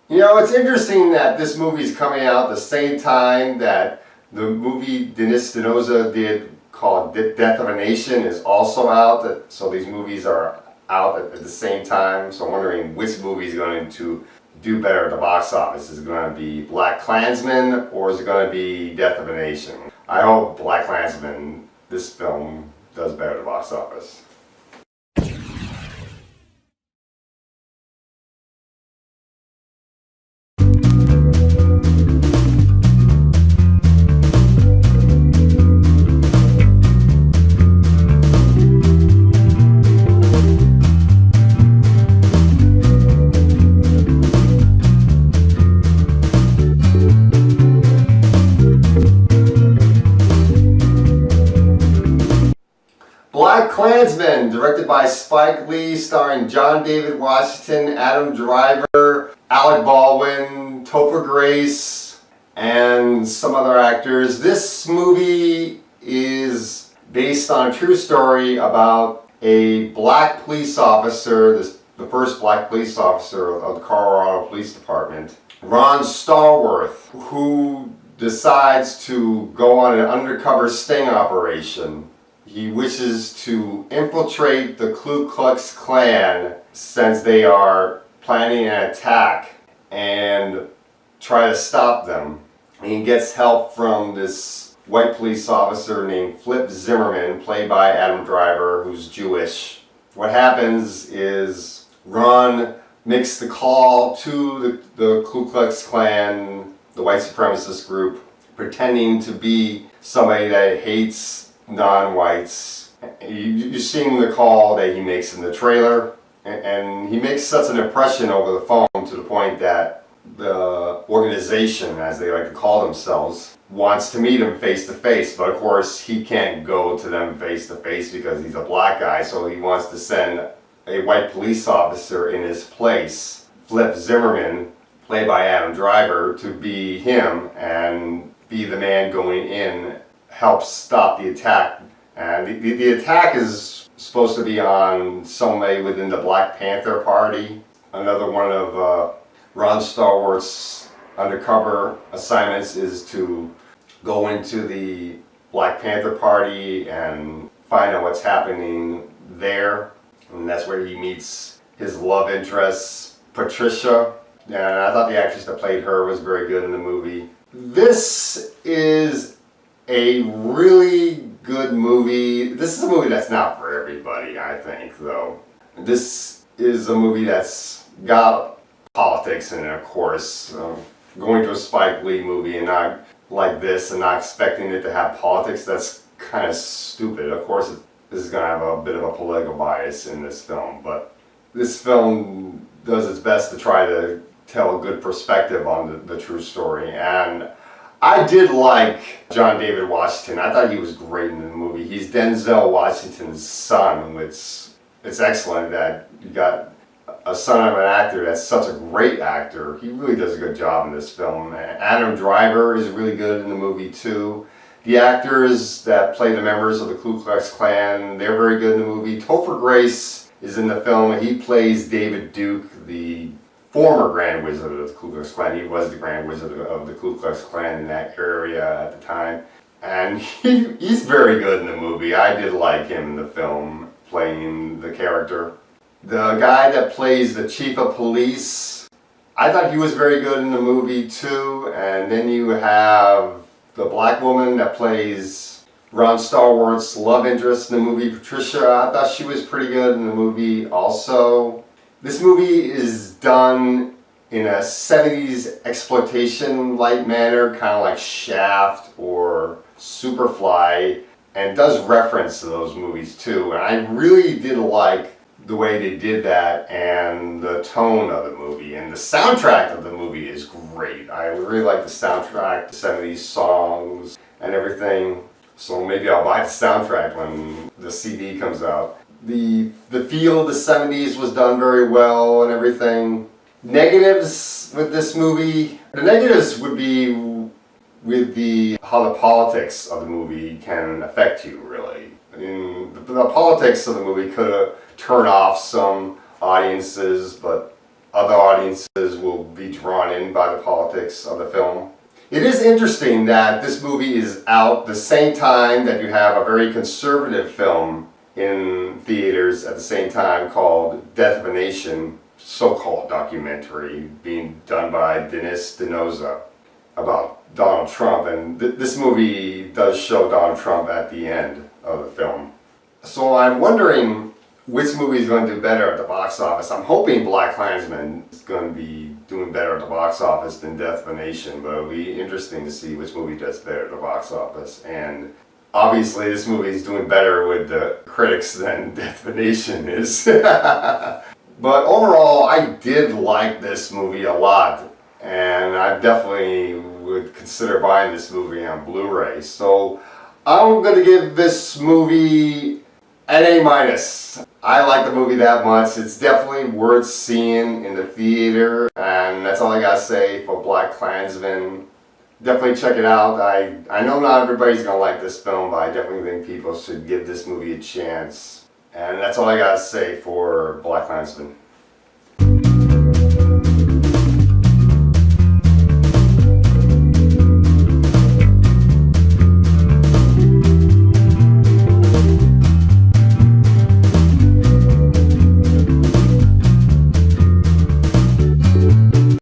You know, it's interesting that this movie is coming out the same time that the movie Denis Denoza did called Death of a Nation is also out. So these movies are out at the same time. So I'm wondering which movie is going to do better at the box office. Is it going to be Black KKKlansman or is it going to be Death of a Nation? I hope Black KKKlansman, this film, does better at the box office. Black KKKlansman, directed by Spike Lee, starring John David Washington, Adam Driver, Alec Baldwin, Topher Grace, and some other actors. This movie is based on a true story about a black police officer, the first black police officer of the Colorado Police Department, Ron Stallworth, who decides to go on an undercover sting operation. He wishes to infiltrate the Ku Klux Klan since they are planning an attack and try to stop them. And he gets help from this white police officer named Flip Zimmerman, played by Adam Driver, who's Jewish. What happens is Ron makes the call to the Ku Klux Klan, the white supremacist group, pretending to be somebody that hates non-whites. You're seeing the call that he makes in the trailer, and he makes such an impression over the phone to the point that the organization, as they like to call themselves, wants to meet him face to face, but of course he can't go to them face to face because he's a black guy, so he wants to send a white police officer in his place, Flip Zimmerman, played by Adam Driver, to be him and be the man going in, help stop the attack. And the attack is supposed to be on somebody within the Black Panther Party. Another one of Ron Stallworth's undercover assignments is to go into the Black Panther Party and find out what's happening there. And that's where he meets his love interest, Patricia. And I thought the actress that played her was very good in the movie. This is a really good movie. This is a movie that's not for everybody, I think, though. This is a movie that's got politics in it, of course. Going to a Spike Lee movie and not like this and not expecting it to have politics, that's kind of stupid. Of course, this is going to have a bit of a political bias in this film, but this film does its best to try to tell a good perspective on the true story. And I did like John David Washington. I thought he was great in the movie. He's Denzel Washington's son, which it's excellent that you got a son of an actor that's such a great actor. He really does a good job in this film. Adam Driver is really good in the movie too. The actors that play the members of the Ku Klux Klan, they're very good in the movie. Topher Grace is in the film. He plays David Duke, the former Grand Wizard of the Ku Klux Klan. He was the Grand Wizard of the Ku Klux Klan in that area at the time. And he's very good in the movie. I did like him in the film, playing the character. The guy that plays the chief of police, I thought he was very good in the movie too. And then you have the black woman that plays Ron Stallworth's love interest in the movie, Patricia. I thought she was pretty good in the movie also. This movie is done in a 70s exploitation-like manner, kind of like Shaft or Superfly, and does reference to those movies too. And I really did like the way they did that and the tone of the movie. And the soundtrack of the movie is great. I really like the soundtrack, the 70s songs and everything. So maybe I'll buy the soundtrack when the CD comes out. The feel of the 70s was done very well and everything. Negatives with this movie, the negatives would be with how the politics of the movie can affect you, really. I mean, the politics of the movie could have turned off some audiences, but other audiences will be drawn in by the politics of the film. It is interesting that this movie is out the same time that you have a very conservative film in theaters at the same time called Death of a Nation, so-called documentary being done by Denis Denoza about Donald Trump, and this movie does show Donald Trump at the end of the film. So I'm wondering which movie is going to do better at the box office. I'm hoping Black KKKlansman is going to be doing better at the box office than Death of a Nation, but it'll be interesting to see which movie does better at the box office. And obviously this movie is doing better with the critics than Death of a Nation is. But overall, I did like this movie a lot, and I definitely would consider buying this movie on Blu-ray. So I'm going to give this movie an A-. I like the movie that much. It's definitely worth seeing in the theater, and that's all I gotta say for Black KKKlansman. Definitely check it out. I know not everybody's gonna like this film, but I definitely think people should give this movie a chance. And that's all I gotta say for Black KKKlansman.